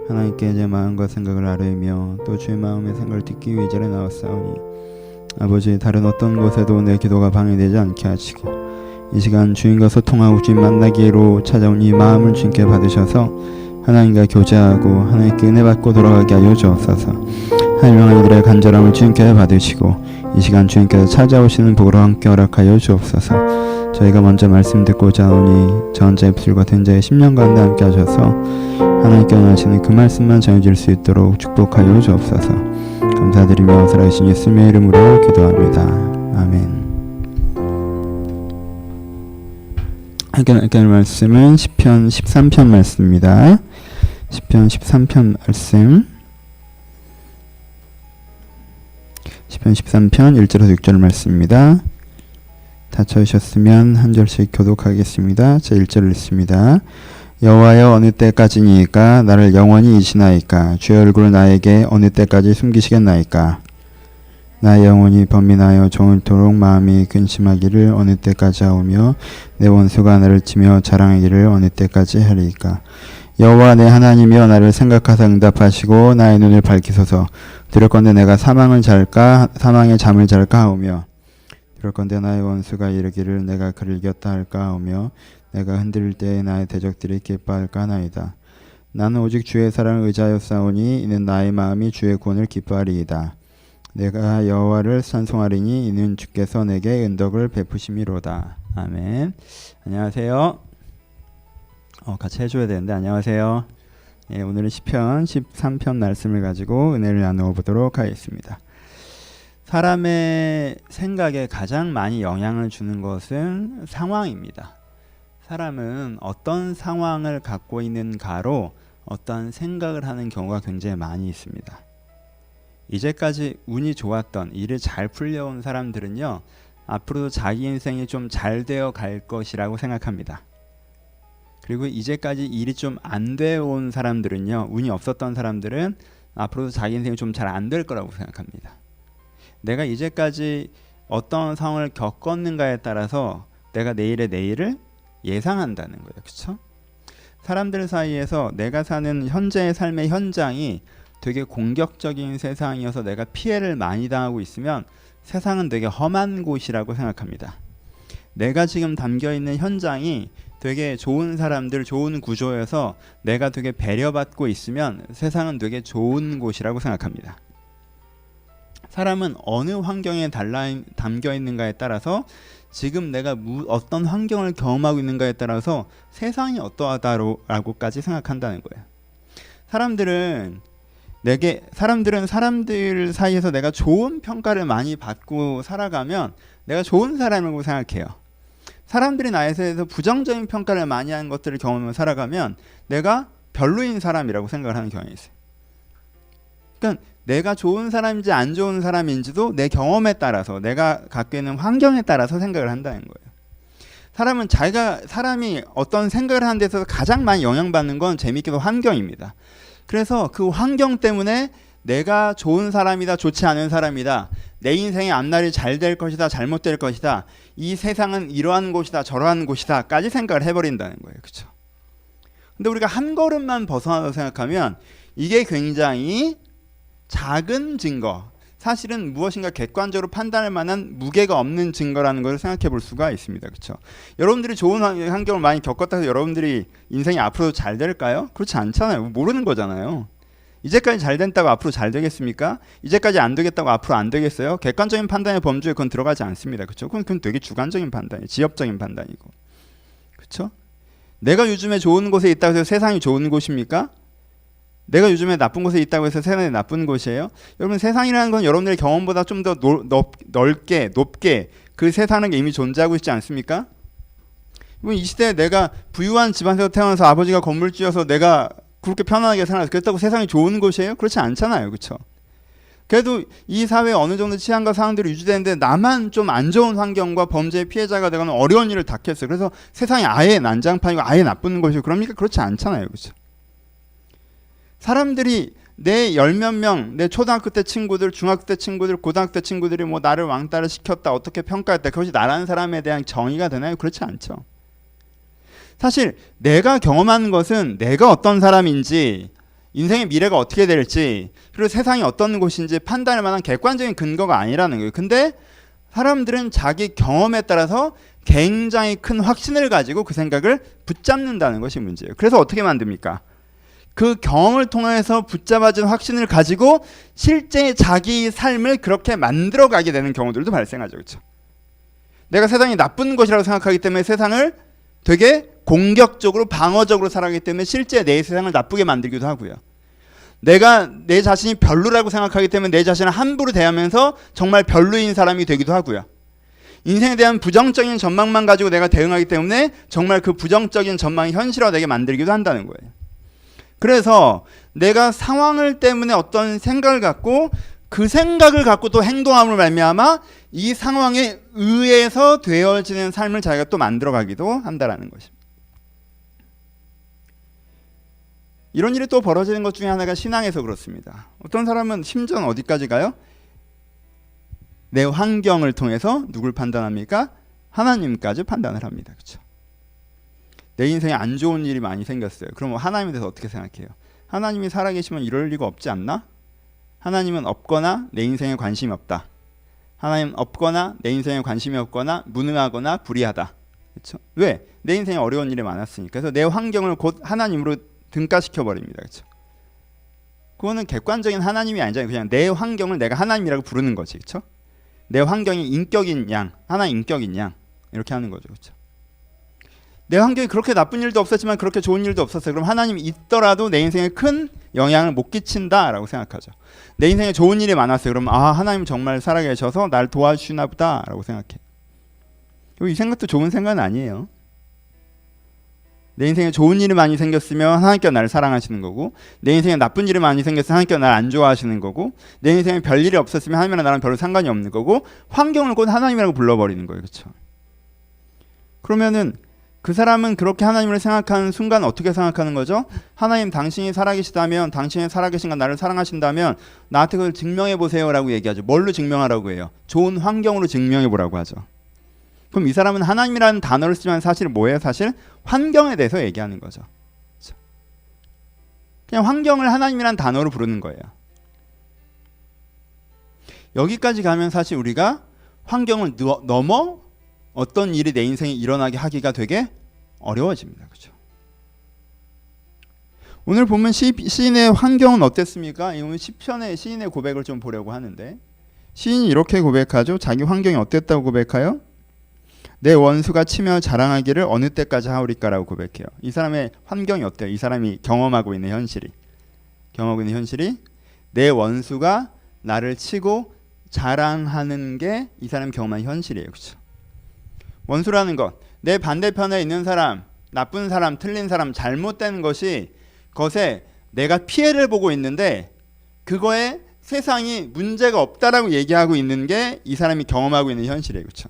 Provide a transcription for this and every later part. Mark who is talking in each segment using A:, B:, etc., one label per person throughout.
A: 하나님께 제 마음과 생각을 아뢰며 또 주의 마음의 생각을 듣기 위해 이 자리에 나왔사오니 아버지, 다른 어떤 곳에도 내 기도가 방해되지 않게 하시고 이 시간 주님과 소통하고 주님 만나기로 찾아온 이 마음을 주님께 받으셔서 하나님과 교제하고 하나님께 은혜 받고 돌아가게 하여 주옵소서. 하나님 이들의 간절함을 주님께 받으시고 이 시간 주님께서 찾아오시는 복으로 함께 허락하여 주옵소서. 저희가 먼저 말씀 듣고자 하오니 전 자의 입술과 된 자의 심령 가운데 함께 하셔서 하나님께 원하시는 그 말씀만 전해질 수 있도록 축복하여 주옵소서. 감사드리며 살아계신 예수님의 이름으로 기도합니다. 아멘. 함께 할 말씀은 시편 13편 말씀입니다. 시편 13편 말씀, 시편 13편 1절에서 6절 말씀입니다. 다 찾으셨으면 한 절씩 교독하겠습니다. 제 1절을 읽습니다. 여호와여, 어느 때까지니까 나를 영원히 잊으시나이까? 주의 얼굴을 나에게 어느 때까지 숨기시겠나이까? 나의 영혼이 번민하여 종일토록 마음이 근심하기를 어느 때까지 하오며 내 원수가 나를 치며 자랑하기를 어느 때까지 하리이까? 여호와 내 하나님이여, 나를 생각하사 응답하시고 나의 눈을 밝히소서. 들을건대 내가 사망의 잠을 잘까 하오며 들을건대 나의 원수가 이르기를 내가 그를 이겼다 할까 하오며 내가 흔들릴 때에 나의 대적들이 기뻐할까 하나이다. 나는 오직 주의 사랑을 의지하여 싸우니 이는 나의 마음이 주의 구원을 기뻐하리이다. 내가 여호와를 찬송하리니 이는 주께서 내게 은덕을 베푸심이로다. 아멘. 안녕하세요. 같이 해줘야 되는데 안녕하세요. 오늘은 시편 13편 말씀을 가지고 은혜를 나누어 보도록 하겠습니다. 사람의 생각에 가장 많이 영향을 주는 것은 상황입니다. 사람은 어떤 상황을 갖고 있는가로 어떤 생각을 하는 경우가 굉장히 많이 있습니다. 이제까지 운이 좋았던, 일을 잘 풀려온 사람들은요, 앞으로도 자기 인생이 좀 잘 되어 갈 것이라고 생각합니다. 그리고 이제까지 일이 좀 안 되어 온 사람들은요, 운이 없었던 사람들은 앞으로도 자기 인생이 좀 잘 안 될 거라고 생각합니다. 내가 이제까지 어떤 상황을 겪었는가에 따라서 내가 내일을 예상한다는 거예요. 그렇죠? 사람들 사이에서 내가 사는 현재의 삶의 현장이 되게 공격적인 세상이어서 내가 피해를 많이 당하고 있으면 세상은 되게 험한 곳이라고 생각합니다. 내가 지금 담겨있는 현장이 되게 좋은 사람들, 좋은 구조여서 내가 되게 배려받고 있으면 세상은 되게 좋은 곳이라고 생각합니다. 사람은 어느 환경에 담겨있는가에 따라서 지금 내가 어떤 환경을 경험하고 있는가에 따라서 세상이 어떠하다라고까지 생각한다는 거예요. 사람들은 사람들 사이에서 내가 좋은 평가를 많이 받고 살아가면 내가 좋은 사람이라고 생각해요. 사람들이 나에 대해서 부정적인 평가를 많이 하는 것들을 경험하며 살아가면 내가 별로인 사람이라고 생각을 하는 경향이 있어요. 그러니까 내가 좋은 사람인지 안 좋은 사람인지도 내 경험에 따라서, 내가 갖고 있는 환경에 따라서 생각을 한다는 거예요. 사람이 어떤 생각을 하는 데서 가장 많이 영향받는 건 재미있게도 환경입니다. 그래서 그 환경 때문에 내가 좋은 사람이다, 좋지 않은 사람이다, 내 인생의 앞날이 잘 될 것이다, 잘못될 것이다, 이 세상은 이러한 곳이다, 저러한 곳이다 까지 생각을 해버린다는 거예요. 그렇죠? 근데 우리가 한 걸음만 벗어나서 생각하면 이게 굉장히 작은 증거, 사실은 무엇인가 객관적으로 판단할 만한 무게가 없는 증거라는 것을 생각해 볼 수가 있습니다. 그렇죠? 여러분들이 좋은 환경을 많이 겪었다 해서 여러분들이 인생이 앞으로 잘 될까요? 그렇지 않잖아요. 모르는 거잖아요. 이제까지 잘 됐다고 앞으로 잘 되겠습니까? 이제까지 안 되겠다고 앞으로 안 되겠어요? 객관적인 판단의 범주에 그건 들어가지 않습니다. 그렇죠? 그건 되게 주관적인 판단이에요. 지엽적인 판단이고. 그렇죠? 내가 요즘에 좋은 곳에 있다고 해서 세상이 좋은 곳입니까? 내가 요즘에 나쁜 곳에 있다고 해서 세상이 나쁜 곳이에요? 여러분, 세상이라는 건 여러분들의 경험보다 좀 더 넓게, 높게 그 세상은 이미 존재하고 있지 않습니까? 이 시대에 내가 부유한 집안에서 태어나서 아버지가 건물주여서 내가 그렇게 편안하게 살아서 그렇다고 세상이 좋은 곳이에요? 그렇지 않잖아요. 그렇죠? 그래도 이 사회에 어느 정도 치안과 상황들이 유지되는데 나만 좀 안 좋은 환경과 범죄의 피해자가 되거나 어려운 일을 닥쳤어요. 그래서 세상이 아예 난장판이고 아예 나쁜 곳이고 그럽니까? 그렇지 않잖아요. 그렇죠? 사람들이 내 열 몇 명, 내 초등학교 때 친구들, 중학교 때 친구들, 고등학교 때 친구들이 뭐 나를 왕따를 시켰다, 어떻게 평가했다, 그것이 나라는 사람에 대한 정의가 되나요? 그렇지 않죠. 사실 내가 경험하는 것은 내가 어떤 사람인지 인생의 미래가 어떻게 될지, 그리고 세상이 어떤 곳인지 판단할 만한 객관적인 근거가 아니라는 거예요. 근데 사람들은 자기 경험에 따라서 굉장히 큰 확신을 가지고 그 생각을 붙잡는다는 것이 문제예요. 그래서 어떻게 만듭니까? 그 경험을 통해서 붙잡아진 확신을 가지고 실제 자기 삶을 그렇게 만들어가게 되는 경우들도 발생하죠. 그렇죠? 내가 세상이 나쁜 것이라고 생각하기 때문에 세상을 되게 공격적으로 방어적으로 살아가기 때문에 실제 내 세상을 나쁘게 만들기도 하고요. 내가 내 자신이 별로라고 생각하기 때문에 내 자신을 함부로 대하면서 정말 별로인 사람이 되기도 하고요. 인생에 대한 부정적인 전망만 가지고 내가 대응하기 때문에 정말 그 부정적인 전망이 현실화되게 만들기도 한다는 거예요. 그래서 내가 상황을 때문에 어떤 생각을 갖고 그 생각을 갖고 또 행동함으로 말미암아 이 상황에 의해서 되어지는 삶을 자기가 또 만들어가기도 한다라는 것입니다. 이런 일이 또 벌어지는 것 중에 하나가 신앙에서 그렇습니다. 어떤 사람은 심지어는 어디까지 가요? 내 환경을 통해서 누굴 판단합니까? 하나님까지 판단을 합니다. 그렇죠? 내 인생에 안 좋은 일이 많이 생겼어요. 그럼 하나님에 대해서 어떻게 생각해요? 하나님이 살아계시면 이럴 리가 없지 않나? 하나님은 없거나 내 인생에 관심이 없다. 하나님 없거나 내 인생에 관심이 없거나 무능하거나 불의하다. 그렇죠? 왜? 내 인생에 어려운 일이 많았으니까. 그래서 내 환경을 곧 하나님으로 등가시켜 버립니다. 그렇죠? 그거는 객관적인 하나님이 아니잖아요. 그냥 내 환경을 내가 하나님이라고 부르는 거지. 그렇죠? 내 환경이 인격인 양, 하나의 인격인 양 이렇게 하는 거죠. 그렇죠? 내 환경이 그렇게 나쁜 일도 없었지만 그렇게 좋은 일도 없었어요. 그럼 하나님이 있더라도 내 인생에 큰 영향을 못 끼친다라고 생각하죠. 내 인생에 좋은 일이 많았어요. 그럼 하나님 정말 살아계셔서 날 도와주시나 보다라고 생각해. 이 생각도 좋은 생각은 아니에요. 내 인생에 좋은 일이 많이 생겼으면 하나님께서 나를 사랑하시는 거고, 내 인생에 나쁜 일이 많이 생겼으면 하나님께서 나를 안 좋아하시는 거고, 내 인생에 별일이 없었으면 하나님이랑 나랑 별로 상관이 없는 거고, 환경을 곧 하나님이라고 불러버리는 거예요. 그렇죠? 그러면은 그 사람은 그렇게 하나님을 생각하는 순간 어떻게 생각하는 거죠? 하나님 당신이 살아계시다면, 당신이 살아계신 건 나를 사랑하신다면 나한테 그걸 증명해 보세요라고 얘기하죠. 뭘로 증명하라고 해요? 좋은 환경으로 증명해 보라고 하죠. 그럼 이 사람은 하나님이라는 단어를 쓰지만 사실 뭐예요? 사실 환경에 대해서 얘기하는 거죠. 그렇죠? 그냥 환경을 하나님이라는 단어로 부르는 거예요. 여기까지 가면 사실 우리가 환경을 넘어 어떤 일이 내 인생에 일어나게 하기가 되게 어려워집니다. 그렇죠? 오늘 보면 시인의 환경은 어땠습니까? 오늘 시편의 시인의 고백을 좀 보려고 하는데, 시인이 이렇게 고백하죠. 자기 환경이 어땠다고 고백해요? 내 원수가 치며 자랑하기를 어느 때까지 하오리까라고 고백해요. 이 사람의 환경이 어때요? 이 사람이 경험하고 있는 현실이 내 원수가 나를 치고 자랑하는 게 이 사람이 경험한 현실이에요. 그렇죠? 원수라는 것, 내 반대편에 있는 사람, 나쁜 사람, 틀린 사람, 잘못된 것에 내가 피해를 보고 있는데 그거에 세상이 문제가 없다라고 얘기하고 있는 게 이 사람이 경험하고 있는 현실이에요. 그렇죠?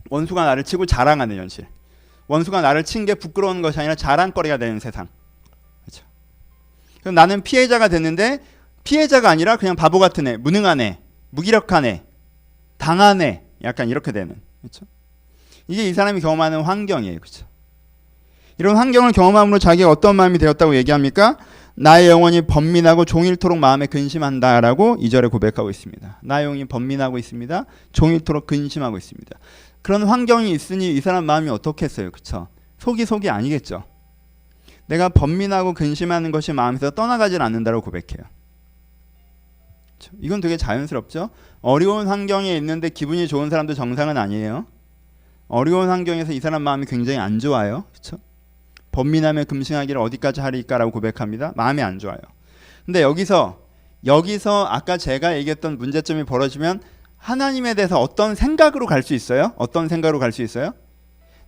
A: 원수가 나를 치고 자랑하는 현실. 원수가 나를 친 게 부끄러운 것이 아니라 자랑거리가 되는 세상. 그렇죠? 그럼 나는 피해자가 됐는데 피해자가 아니라 그냥 바보 같은 애, 무능한 애, 무기력한 애, 당한 애, 약간 이렇게 되는. 그렇죠? 이게 이 사람이 경험하는 환경이에요. 그렇죠? 이런 환경을 경험함으로 자기가 어떤 마음이 되었다고 얘기합니까? 나의 영혼이 번민하고 종일토록 마음에 근심한다라고 2절에 고백하고 있습니다. 나의 영혼이 번민하고 있습니다. 종일토록 근심하고 있습니다. 그런 환경이 있으니 이 사람 마음이 어떻겠어요? 그렇죠? 속이 아니겠죠. 내가 번민하고 근심하는 것이 마음에서 떠나가질 않는다고 고백해요. 그렇죠? 이건 되게 자연스럽죠. 어려운 환경에 있는데 기분이 좋은 사람도 정상은 아니에요. 어려운 환경에서 이 사람 마음이 굉장히 안 좋아요. 그렇죠? 번민하며 금싱하기를 어디까지 하리까라고 고백합니다. 마음이 안 좋아요. 근데 여기서 아까 제가 얘기했던 문제점이 벌어지면 하나님에 대해서 어떤 생각으로 갈 수 있어요? 어떤 생각으로 갈 수 있어요?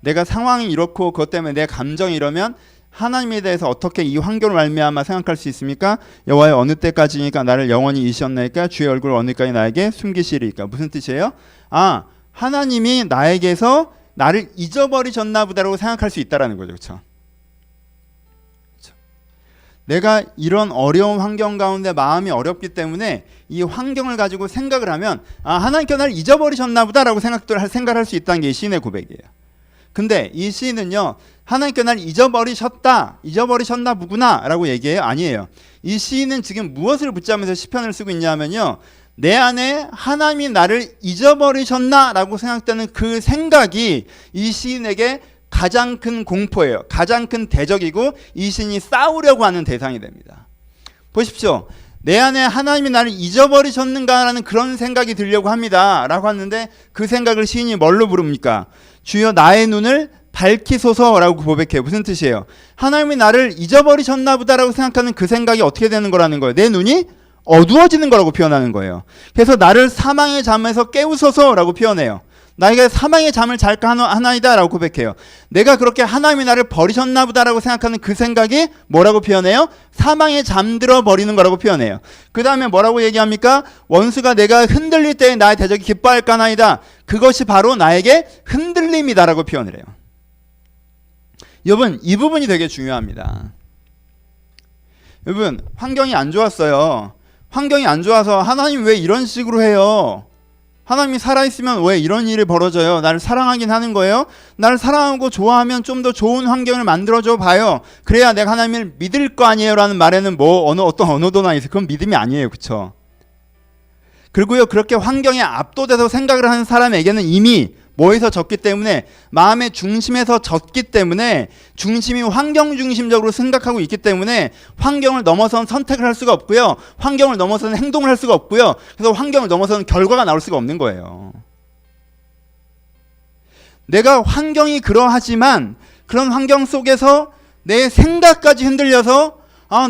A: 내가 상황이 이렇고 그것 때문에 내 감정이 이러면 하나님에 대해서 어떻게 이 환경을 말미암아 생각할 수 있습니까? 여호와의 어느 때까지니까 나를 영원히 잊으셨나이까 주의 얼굴을 어느까지 나에게 숨기시리까. 무슨 뜻이에요? 하나님이 나에게서 나를 잊어버리셨나 보다라고 생각할 수 있다라는 거죠. 그렇죠? 내가 이런 어려운 환경 가운데 마음이 어렵기 때문에 이 환경을 가지고 생각을 하면 하나님께서 나를 잊어버리셨나 보다라고 생각할 수 있다는 게 시인의 고백이에요. 근데 이 시인은요, 하나님께 날 잊어버리셨나 보구나 라고 얘기해요? 아니에요. 이 시인은 지금 무엇을 붙잡으면서 시편을 쓰고 있냐면요, 내 안에 하나님이 나를 잊어버리셨나 라고 생각되는 그 생각이 이 시인에게 가장 큰 공포예요. 가장 큰 대적이고 이 시인이 싸우려고 하는 대상이 됩니다. 보십시오. 내 안에 하나님이 나를 잊어버리셨는가라는 그런 생각이 들려고 합니다 라고 하는데, 그 생각을 시인이 뭘로 부릅니까? 주여 나의 눈을 밝히소서라고 고백해요. 무슨 뜻이에요? 하나님이 나를 잊어버리셨나 보다라고 생각하는 그 생각이 어떻게 되는 거라는 거예요? 내 눈이 어두워지는 거라고 표현하는 거예요. 그래서 나를 사망의 잠에서 깨우소서라고 표현해요. 나에게 사망의 잠을 잘까 하나이다 라고 고백해요. 내가 그렇게 하나님이 나를 버리셨나 보다라고 생각하는 그 생각이 뭐라고 표현해요? 사망에 잠들어 버리는 거라고 표현해요. 그 다음에 뭐라고 얘기합니까? 원수가 내가 흔들릴 때에 나의 대적이 기뻐할까 하나이다. 그것이 바로 나에게 흔들림이다 라고 표현을 해요. 여러분, 이 부분이 되게 중요합니다. 여러분, 환경이 안 좋았어요. 환경이 안 좋아서 하나님 왜 이런 식으로 해요? 하나님이 살아있으면 왜 이런 일이 벌어져요? 나를 사랑하긴 하는 거예요? 나를 사랑하고 좋아하면 좀 더 좋은 환경을 만들어줘 봐요. 그래야 내가 하나님을 믿을 거 아니에요? 라는 말에는 어떤 언어도나 있어요. 그건 믿음이 아니에요. 그쵸? 그리고요, 그렇게 환경에 압도돼서 생각을 하는 사람에게는 이미 뭐에서 졌기 때문에, 마음의 중심에서 졌기 때문에, 중심이 환경 중심적으로 생각하고 있기 때문에 환경을 넘어선 선택을 할 수가 없고요, 환경을 넘어서는 행동을 할 수가 없고요, 그래서 환경을 넘어서는 결과가 나올 수가 없는 거예요. 내가 환경이 그러하지만 그런 환경 속에서 내 생각까지 흔들려서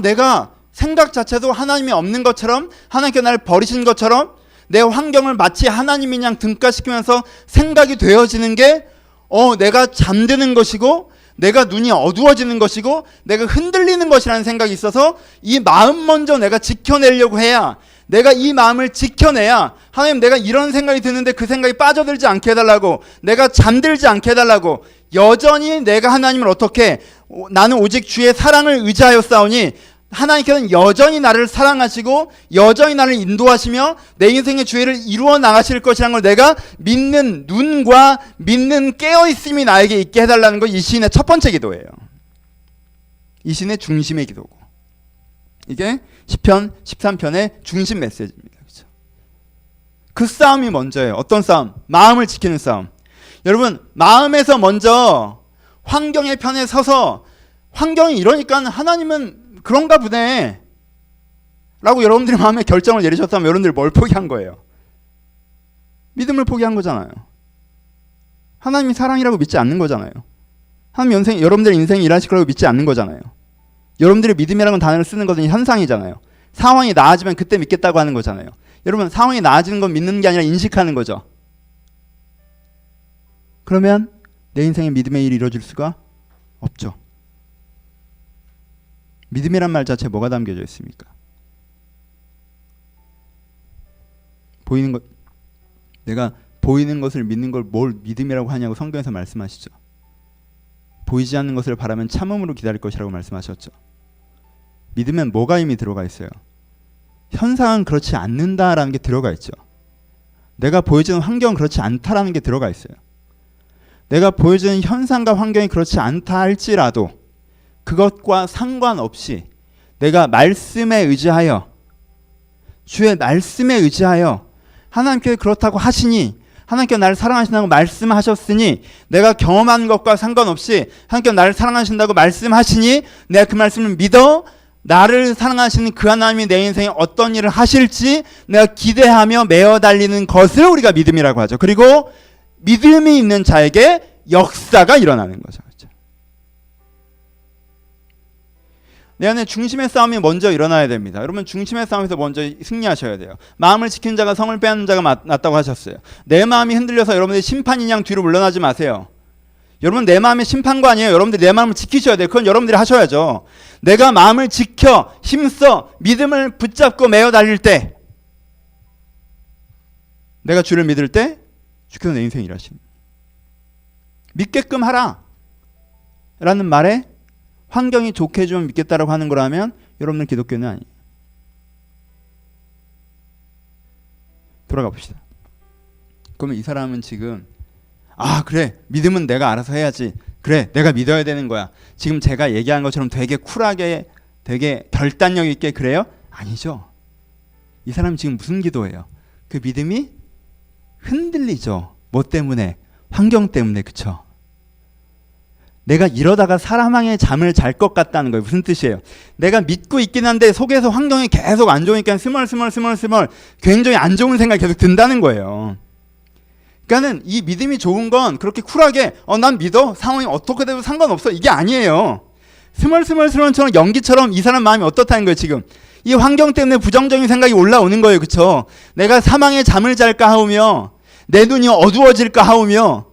A: 내가 생각 자체도 하나님이 없는 것처럼, 하나님께 나를 버리신 것처럼 내 환경을 마치 하나님이 그냥 등가시키면서 생각이 되어지는 게 내가 잠드는 것이고, 내가 눈이 어두워지는 것이고, 내가 흔들리는 것이라는 생각이 있어서 이 마음 먼저 내가 지켜내려고 해야, 내가 이 마음을 지켜내야 하나님, 내가 이런 생각이 드는데 그 생각이 빠져들지 않게 해달라고, 내가 잠들지 않게 해달라고, 여전히 내가 하나님을 어떻게, 나는 오직 주의 사랑을 의지하여 싸우니 하나님께서는 여전히 나를 사랑하시고 여전히 나를 인도하시며 내 인생의 주의를 이루어 나가실 것이라는 걸 내가 믿는 눈과 믿는 깨어있음이 나에게 있게 해달라는 거, 이 시인의 첫 번째 기도예요. 이 시인의 중심의 기도고, 이게 시편 13편의 중심 메시지입니다. 그렇죠? 그 싸움이 먼저예요. 어떤 싸움? 마음을 지키는 싸움. 여러분, 마음에서 먼저 환경의 편에 서서, 환경이 이러니까 하나님은 그런가 보네 라고 여러분들이 마음에 결정을 내리셨다면 여러분들이 뭘 포기한 거예요? 믿음을 포기한 거잖아요. 하나님이 사랑이라고 믿지 않는 거잖아요. 하나님 여러분들의 인생이 일하실 거라고 믿지 않는 거잖아요. 여러분들이 믿음이라는 단어를 쓰는 것은 현상이잖아요. 상황이 나아지면 그때 믿겠다고 하는 거잖아요. 여러분, 상황이 나아지는 건 믿는 게 아니라 인식하는 거죠. 그러면 내 인생에 믿음의 일이 이루어질 수가 없죠. 믿음이란 말 자체에 뭐가 담겨져 있습니까? 보이는 것, 내가 보이는 것을 믿는 걸 뭘 믿음이라고 하냐고 성경에서 말씀하시죠. 보이지 않는 것을 바라면 참음으로 기다릴 것이라고 말씀하셨죠. 믿으면 뭐가 이미 들어가 있어요? 현상은 그렇지 않는다라는 게 들어가 있죠. 내가 보여지는 환경은 그렇지 않다라는 게 들어가 있어요. 내가 보여지는 현상과 환경이 그렇지 않다 할지라도 그것과 상관없이 내가 말씀에 의지하여, 주의 말씀에 의지하여, 하나님께 그렇다고 하시니, 하나님께 나를 사랑하신다고 말씀하셨으니, 내가 경험한 것과 상관없이 하나님께 나를 사랑하신다고 말씀하시니 내가 그 말씀을 믿어 나를 사랑하시는 그 하나님이 내 인생에 어떤 일을 하실지 내가 기대하며 메어 달리는 것을 우리가 믿음이라고 하죠. 그리고 믿음이 있는 자에게 역사가 일어나는 거죠. 내 안에 중심의 싸움이 먼저 일어나야 됩니다. 여러분, 중심의 싸움에서 먼저 승리하셔야 돼요. 마음을 지키는 자가 성을 빼앗는 자가 낫다고 하셨어요. 내 마음이 흔들려서 여러분들이 심판인 양 뒤로 물러나지 마세요. 여러분, 내 마음의 심판관이에요. 여러분들이 내 마음을 지키셔야 돼요. 그건 여러분들이 하셔야죠. 내가 마음을 지켜 힘써 믿음을 붙잡고 메어 달릴 때, 내가 주를 믿을 때 주께서 내 인생 일하십니다. 믿게끔 하라 라는 말에 환경이 좋게 해주면 믿겠다라고 하는 거라면 여러분은 기독교는 아니에요. 돌아가 봅시다. 그러면 이 사람은 지금 아 그래, 믿음은 내가 알아서 해야지. 그래, 내가 믿어야 되는 거야. 지금 제가 얘기한 것처럼 되게 쿨하게, 되게 결단력 있게 그래요? 아니죠. 이 사람이 지금 무슨 기도예요? 그 믿음이 흔들리죠. 뭐 때문에? 환경 때문에. 그쵸? 내가 이러다가 사망의 잠을 잘 것 같다는 거예요. 무슨 뜻이에요? 내가 믿고 있긴 한데 속에서 환경이 계속 안 좋으니까 스멀스멀 굉장히 안 좋은 생각이 계속 든다는 거예요. 그러니까는 이 믿음이 좋은 건 그렇게 쿨하게 난 믿어. 상황이 어떻게 돼도 상관없어. 이게 아니에요. 스멀스멀처럼 연기처럼 이 사람 마음이 어떻다는 거예요. 지금 이 환경 때문에 부정적인 생각이 올라오는 거예요. 그쵸? 내가 사망의 잠을 잘까 하오며 내 눈이 어두워질까 하오며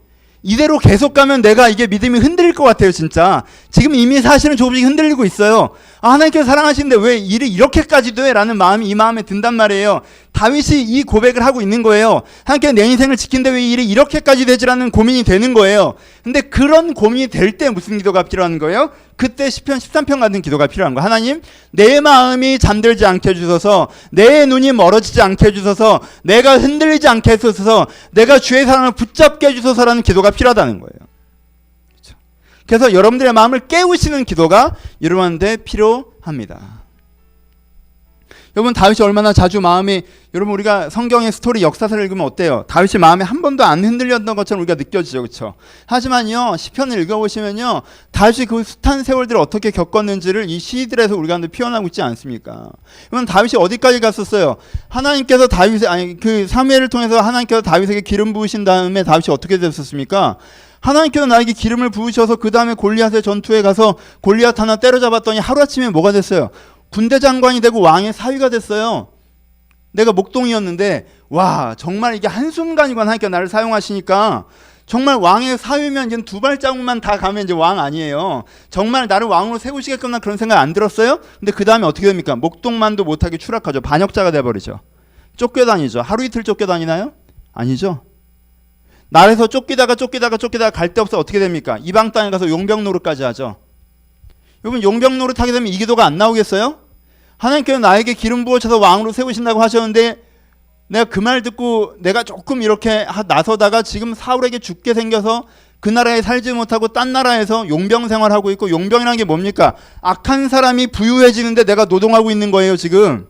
A: 이대로 계속 가면 내가 이게 믿음이 흔들릴 것 같아요. 진짜 지금 이미 사실은 조금씩 흔들리고 있어요. 하나님께서 사랑하시는데 왜 일이 이렇게까지 돼? 라는 마음이 이 마음에 든단 말이에요. 다윗이 이 고백을 하고 있는 거예요. 하나님께서 내 인생을 지킨데 왜 일이 이렇게까지 되지라는 고민이 되는 거예요. 근데 그런 고민이 될 때 무슨 기도가 필요한 거예요? 그때 시편 13편 같은 기도가 필요한 거예요. 하나님, 내 마음이 잠들지 않게 해주소서, 내 눈이 멀어지지 않게 해주소서, 내가 흔들리지 않게 해주소서, 내가 주의 사랑을 붙잡게 해주소서라는 기도가 필요하다는 거예요. 그렇죠? 그래서 여러분들의 마음을 깨우시는 기도가 여러분한테 필요합니다. 여러분 다윗이 얼마나 자주 마음이, 여러분 우리가 성경의 스토리 역사서를 읽으면 어때요? 다윗이 마음에 한 번도 안 흔들렸던 것처럼 우리가 느껴지죠. 그렇죠? 하지만요 시편을 읽어보시면요 다윗이 그 숱한 세월들을 어떻게 겪었는지를 이 시들에서 우리가 표현하고 있지 않습니까? 그러면 다윗이 어디까지 갔었어요? 하나님께서 그 사무엘을 통해서 하나님께서 다윗에게 기름 부으신 다음에 다윗이 어떻게 됐었습니까? 하나님께서 나에게 기름을 부으셔서 그 다음에 골리앗의 전투에 가서 골리앗 하나 때려잡았더니 하루아침에 뭐가 됐어요? 군대 장관이 되고 왕의 사위가 됐어요. 내가 목동이었는데 와 정말 이게 한순간이건 하니까 나를 사용하시니까 정말 왕의 사위면 이제 두 발자국만 다 가면 이제 왕 아니에요. 정말 나를 왕으로 세우시겠구나 그런 생각 안 들었어요? 근데 그 다음에 어떻게 됩니까? 목동만도 못하게 추락하죠. 반역자가 돼버리죠. 쫓겨다니죠. 하루 이틀 쫓겨다니나요? 아니죠. 나라에서 쫓기다가 갈 데 없어 어떻게 됩니까? 이방 땅에 가서 용병 노릇까지 하죠. 여러분 용병 노릇하게 되면 이 기도가 안 나오겠어요? 하나님께서 나에게 기름 부어셔서 왕으로 세우신다고 하셨는데 내가 그 말 듣고 내가 조금 이렇게 나서다가 지금 사울에게 죽게 생겨서 그 나라에 살지 못하고 딴 나라에서 용병 생활하고 있고, 용병이라는 게 뭡니까? 악한 사람이 부유해지는데 내가 노동하고 있는 거예요. 지금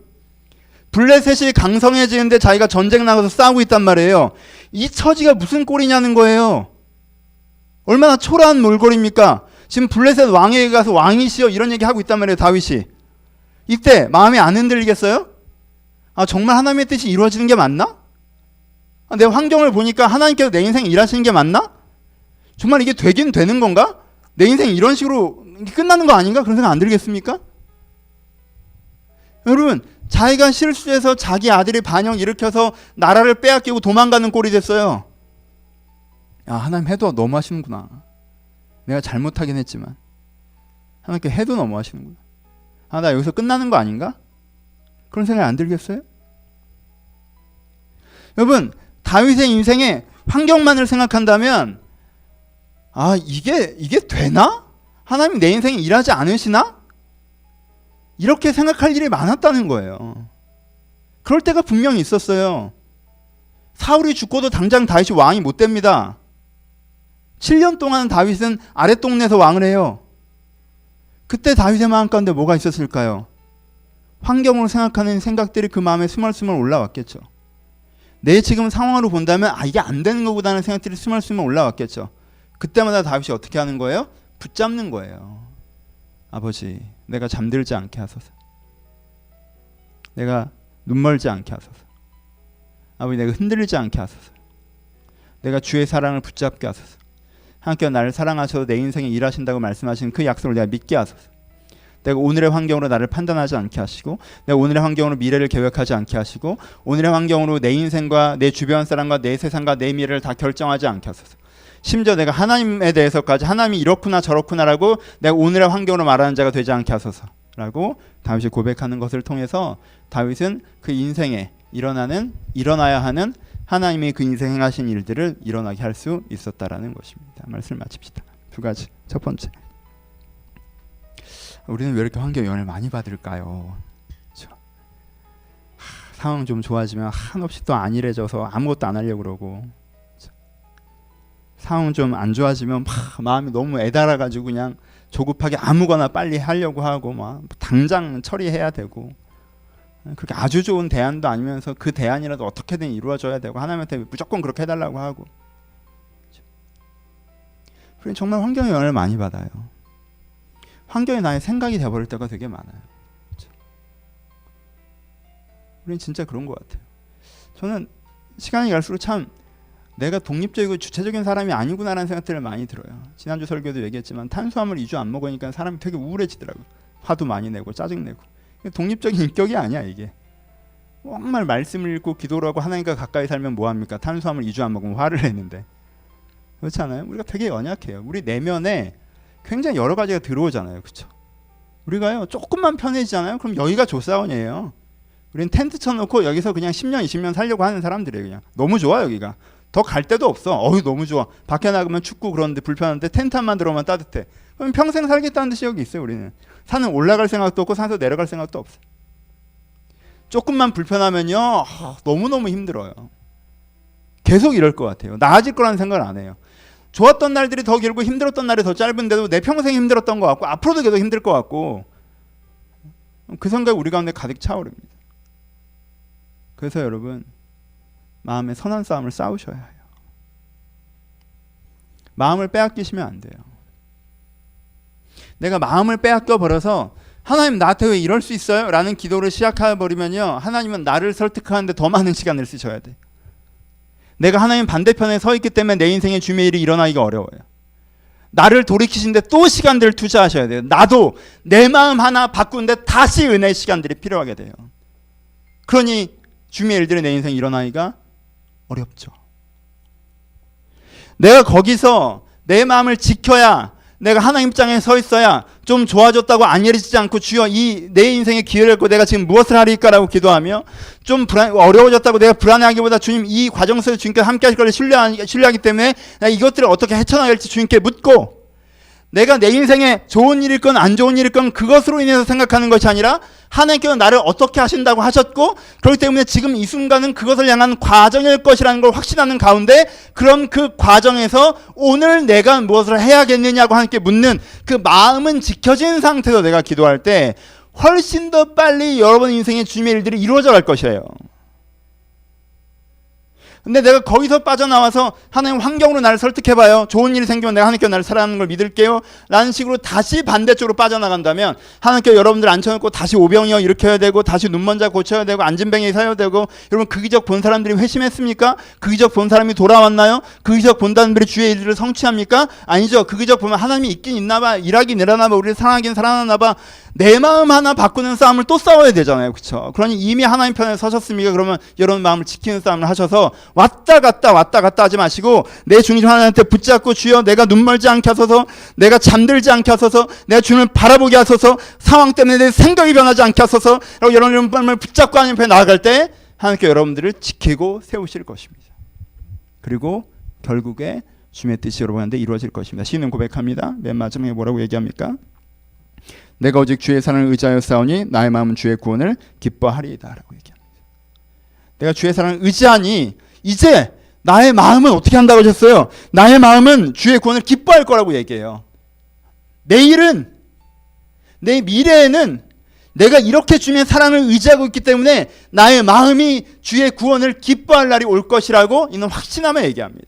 A: 블레셋이 강성해지는데 자기가 전쟁 나가서 싸우고 있단 말이에요. 이 처지가 무슨 꼴이냐는 거예요. 얼마나 초라한 몰골입니까? 지금 블레셋 왕에게 가서 왕이시여 이런 얘기 하고 있단 말이에요. 다윗이. 이때 마음이 안 흔들리겠어요? 정말 하나님의 뜻이 이루어지는 게 맞나? 내 환경을 보니까 하나님께서 내 인생 일하시는 게 맞나? 정말 이게 되긴 되는 건가? 내 인생 이런 식으로 끝나는 거 아닌가? 그런 생각 안 들겠습니까? 여러분 자기가 실수해서 자기 아들이 반역 일으켜서 나라를 빼앗기고 도망가는 꼴이 됐어요. 야 하나님 해도 너무 하시는구나. 내가 잘못하긴 했지만 하나님께 해도 너무 하시는구나. 나 여기서 끝나는 거 아닌가? 그런 생각이 안 들겠어요? 여러분 다윗의 인생에 환경만을 생각한다면 이게 되나? 하나님 내 인생에 일하지 않으시나? 이렇게 생각할 일이 많았다는 거예요. 그럴 때가 분명히 있었어요. 사울이 죽고도 당장 다윗이 왕이 못 됩니다. 7년 동안 다윗은 아랫동네에서 왕을 해요. 그때 다윗의 마음 가운데 뭐가 있었을까요? 환경으로 생각하는 생각들이 그 마음에 스멀스멀 올라왔겠죠. 내 지금 상황으로 본다면 이게 안 되는 것보다는 생각들이 스멀스멀 올라왔겠죠. 그때마다 다윗이 어떻게 하는 거예요? 붙잡는 거예요. 아버지, 내가 잠들지 않게 하소서. 내가 눈멀지 않게 하소서. 아버지, 내가 흔들리지 않게 하소서. 내가 주의 사랑을 붙잡게 하소서. 하나님께서 나를 사랑하셔서 내 인생에 일하신다고 말씀하신 그 약속을 내가 믿게 하소서. 내가 오늘의 환경으로 나를 판단하지 않게 하시고, 내가 오늘의 환경으로 미래를 계획하지 않게 하시고, 오늘의 환경으로 내 인생과 내 주변 사람과 내 세상과 내 미래를 다 결정하지 않게 하소서. 심지어 내가 하나님에 대해서까지 하나님이 이렇구나 저렇구나라고 내가 오늘의 환경으로 말하는 자가 되지 않게 하소서라고 다윗이 고백하는 것을 통해서 다윗은 그 인생에 일어나야 하는 하나님이 그 인생 행하신 일들을 일어나게 할 수 있었다라는 것입니다. 말씀을 마칩시다. 두 가지. 첫 번째, 우리는 왜 이렇게 환경 영향을 많이 받을까요? 그렇죠? 상황 좀 좋아지면 한없이 또 안일해져서 아무것도 안 하려고 그러고, 그렇죠? 상황 좀 안 좋아지면 막 마음이 너무 애달아가지고 그냥 조급하게 아무거나 빨리 하려고 하고 막 당장 처리해야 되고, 그렇게 아주 좋은 대안도 아니면서 그 대안이라도 어떻게든 이루어져야 되고 하나님한테 무조건 그렇게 해달라고 하고. 우리는 정말 환경의 영향을 많이 받아요. 환경이 나의 생각이 되어버릴 때가 되게 많아요. 우리는 진짜 그런 것 같아요. 저는 시간이 갈수록 참 내가 독립적이고 주체적인 사람이 아니구나라는 생각들을 많이 들어요. 지난주 설교도 얘기했지만 탄수화물 2주 안 먹으니까 사람이 되게 우울해지더라고요. 화도 많이 내고 짜증내고. 독립적인 인격이 아니야 이게. 정말 말씀을 읽고 기도를 하고 하나님과 가까이 살면 뭐합니까? 탄수화물 2주 안 먹으면 화를 내는데. 그렇지 않아요? 우리가 되게 연약해요. 우리 내면에 굉장히 여러 가지가 들어오잖아요. 그렇죠? 우리가요 조금만 편해지잖아요. 그럼 여기가 조사원이에요. 우리는 텐트 쳐놓고 여기서 그냥 10년 20년 살려고 하는 사람들이에요. 그냥 너무 좋아 여기가. 더 갈 데도 없어. 어휴 너무 좋아. 밖에 나가면 춥고 그런데 불편한데 텐트 안만 들어오면 따뜻해. 그럼 평생 살겠다는 뜻이 여기 있어요. 우리는 산은 올라갈 생각도 없고 산에서 내려갈 생각도 없어. 조금만 불편하면요 너무너무 힘들어요. 계속 이럴 것 같아요. 나아질 거라는 생각을 안 해요. 좋았던 날들이 더 길고 힘들었던 날이 더 짧은데도 내 평생 힘들었던 것 같고 앞으로도 계속 힘들 것 같고, 그 생각이 우리 가운데 가득 차오릅니다. 그래서 여러분 마음의 선한 싸움을 싸우셔야 해요. 마음을 빼앗기시면 안 돼요. 내가 마음을 빼앗겨 버려서 하나님 나한테 왜 이럴 수 있어요? 라는 기도를 시작해버리면요 하나님은 나를 설득하는데 더 많은 시간을 쓰셔야 돼. 내가 하나님 반대편에 서 있기 때문에 내 인생의 주의 일이 일어나기가 어려워요. 나를 돌이키시는데 또 시간들을 투자하셔야 돼요. 나도 내 마음 하나 바꾸는데 다시 은혜의 시간들이 필요하게 돼요. 그러니 주의 일들이 내 인생에 일어나기가 어렵죠. 내가 거기서 내 마음을 지켜야, 내가 하나님 입장에 서 있어야 좀 좋아졌다고 안일해지지 않고 주여 이 내 인생의 기회를 갖고 내가 지금 무엇을 하리까라고 기도하며, 좀 어려워졌다고 내가 불안해하기보다 주님 이 과정 속에 주님께 함께 하실 것을 신뢰하기 때문에 내가 이것들을 어떻게 헤쳐나가야 할지 주님께 묻고, 내가 내 인생에 좋은 일일 건 안 좋은 일일 건 그것으로 인해서 생각하는 것이 아니라 하나님께서 나를 어떻게 하신다고 하셨고 그렇기 때문에 지금 이 순간은 그것을 향한 과정일 것이라는 걸 확신하는 가운데, 그럼 그 과정에서 오늘 내가 무엇을 해야겠느냐고 하나님께 묻는 그 마음은 지켜진 상태에서 내가 기도할 때 훨씬 더 빨리 여러분 인생의 주님의 일들이 이루어져 갈 것이에요. 근데 내가 거기서 빠져나와서 하나님 환경으로 나를 설득해봐요. 좋은 일이 생기면 내가 하나님께 나를 사랑하는 걸 믿을게요 라는 식으로 다시 반대쪽으로 빠져나간다면 하나님께 여러분들 앉혀놓고 다시 오병이어 일으켜야 되고 다시 눈먼자 고쳐야 되고 앉은뱅이 사야 되고, 여러분 그 기적 본 사람들이 회심했습니까? 그 기적 본 사람이 돌아왔나요? 그 기적 본 사람들이 주의 일들을 성취합니까? 아니죠. 그 기적 보면 하나님이 있긴 있나봐, 일하긴 일하나봐, 우리를 사랑하긴 사랑하나봐. 내 마음 하나 바꾸는 싸움을 또 싸워야 되잖아요. 그렇죠? 그러니 이미 하나님 편에 서셨습니까? 그러면 여러분 마음을 지키는 싸움을 하셔서 왔다 갔다 하지 마시고 내 주님 하나님한테 붙잡고 주여 내가 눈 멀지 않게 하소서, 내가 잠들지 않게 하소서, 내가 주님을 바라보게 하소서, 상황 때문에 내 생각이 변하지 않게 하소서 라고 여러분 마음을 붙잡고 하나님 편에 나아갈 때 하나님께 여러분들을 지키고 세우실 것입니다. 그리고 결국에 주님의 뜻이 여러분한테 이루어질 것입니다. 시인은 고백합니다. 맨 마지막에 뭐라고 얘기합니까? 내가 오직 주의 사랑을 의지하여 싸우니 나의 마음은 주의 구원을 기뻐하리이다 라고 얘기합니다. 내가 주의 사랑을 의지하니 이제 나의 마음은 어떻게 한다고 하셨어요? 나의 마음은 주의 구원을 기뻐할 거라고 얘기해요. 내일은, 내 미래에는 내가 이렇게 주님의 사랑을 의지하고 있기 때문에 나의 마음이 주의 구원을 기뻐할 날이 올 것이라고 이는 확신하며 얘기합니다.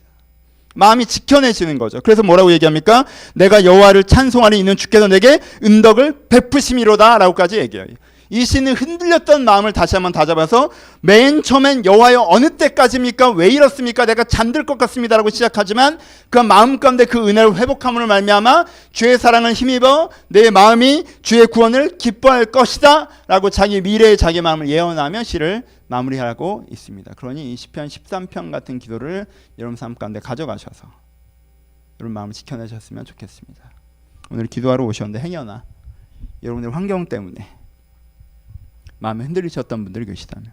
A: 마음이 지켜내지는 거죠. 그래서 뭐라고 얘기합니까? 내가 여호와를 찬송하니 이는 주께서 내게 은덕을 베푸심이로다 라고까지 얘기해요. 이 시는 흔들렸던 마음을 다시 한번 다잡아서 맨 처음엔 여호와여 어느 때까지입니까? 왜 이렇습니까? 내가 잠들 것 같습니다 라고 시작하지만 그 마음 가운데 그 은혜를 회복함으로 말미암아 주의 사랑을 힘입어 내 마음이 주의 구원을 기뻐할 것이다 라고 자기 미래의 자기 마음을 예언하며 시를 마무리하고 있습니다. 그러니 이 시편 13편 같은 기도를 여러분 삶 가운데 가져가셔서 여러분 마음을 지켜내셨으면 좋겠습니다. 오늘 기도하러 오셨는데 행여나 여러분들 환경 때문에 마음이 흔들리셨던 분들이 계시다면,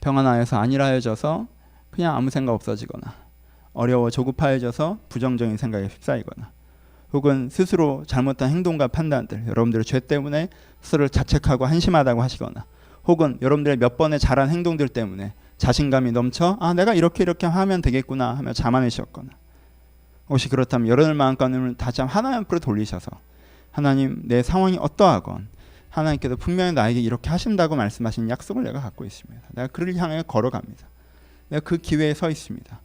A: 평안하여서 안일하여져서 그냥 아무 생각 없어지거나, 어려워 조급하여져서 부정적인 생각에 휩싸이거나, 혹은 스스로 잘못한 행동과 판단들, 여러분들의 죄 때문에 스스로를 자책하고 한심하다고 하시거나, 혹은 여러분들의 몇 번의 잘한 행동들 때문에 자신감이 넘쳐 내가 이렇게 하면 되겠구나 하며 자만해지셨거나, 혹시 그렇다면 여러분의 마음가짐을 다시 한번 하나님 앞으로 돌리셔서 하나님, 내 상황이 어떠하건 하나님께서 분명히 나에게 이렇게 하신다고 말씀하신 약속을 내가 갖고 있습니다. 내가 그를 향해 걸어갑니다. 내가 그 기회에 서 있습니다.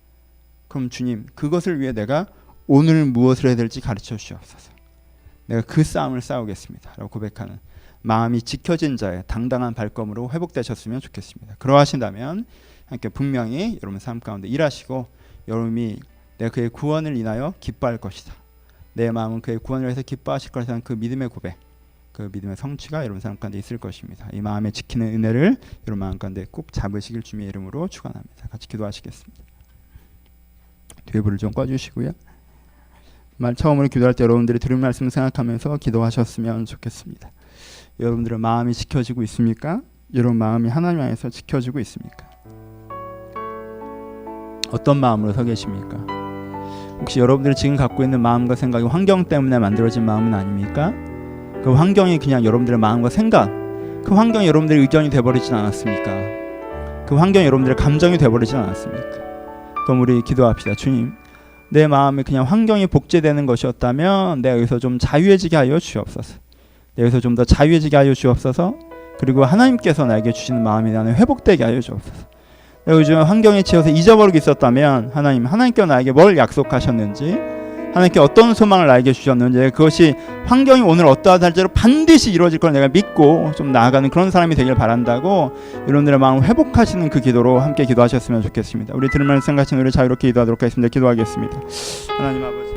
A: 그럼 주님, 그것을 위해 내가 오늘 무엇을 해야 될지 가르쳐 주시옵소서. 내가 그 싸움을 싸우겠습니다 라고 고백하는 마음이 지켜진 자의 당당한 발걸음으로 회복되셨으면 좋겠습니다. 그러하신다면 하나님께 분명히 여러분 삶 가운데 일하시고 여러분이 내가 그의 구원을 인하여 기뻐할 것이다, 내 마음은 그의 구원을 위해서 기뻐하실 것이라는 그 믿음의 고백, 그 믿음의 성취가 여러분 삶 가운데 있을 것입니다. 이 마음에 지키는 은혜를 여러분 마음 가운데 꼭 잡으시길 주님의 이름으로 축원합니다. 같이 기도하시겠습니다. 뒤에 불을 좀 꺼주시고요. 처음으로 기도할 때 여러분들이 들은 말씀을 생각하면서 기도하셨으면 좋겠습니다. 여러분들의 마음이 지켜지고 있습니까? 여러분 마음이 하나님 안에서 지켜지고 있습니까? 어떤 마음으로 서 계십니까? 혹시 여러분들이 지금 갖고 있는 마음과 생각이 환경 때문에 만들어진 마음은 아닙니까? 그 환경이 그냥 여러분들의 마음과 생각, 그 환경이 여러분들의 의견이 되어버리진 않았습니까? 그 환경이 여러분들의 감정이 되어버리진 않았습니까? 그럼 우리 기도합시다. 주님, 내 마음에 그냥 환경이 복제되는 것이었다면 내가 여기서 좀 자유해지게 하여 주옵소서. 내가 여기서 좀 더 자유해지게 하여 주옵소서. 그리고 하나님께서 나에게 주시는 마음이 나는 회복되게 하여 주옵소서. 내가 요즘 환경에 치여서 잊어버리고 있었다면 하나님께서 나에게 뭘 약속하셨는지, 하나님께 어떤 소망을 나에게 주셨는지, 그것이 환경이 오늘 어떠하다 할지라도 반드시 이루어질 걸 내가 믿고 좀 나아가는 그런 사람이 되길 바란다고 여러분들의 마음을 회복하시는 그 기도로 함께 기도하셨으면 좋겠습니다. 우리 들을 말씀 생각하신 우리 자유롭게 기도하도록 하겠습니다. 기도하겠습니다. 하나님 아버지,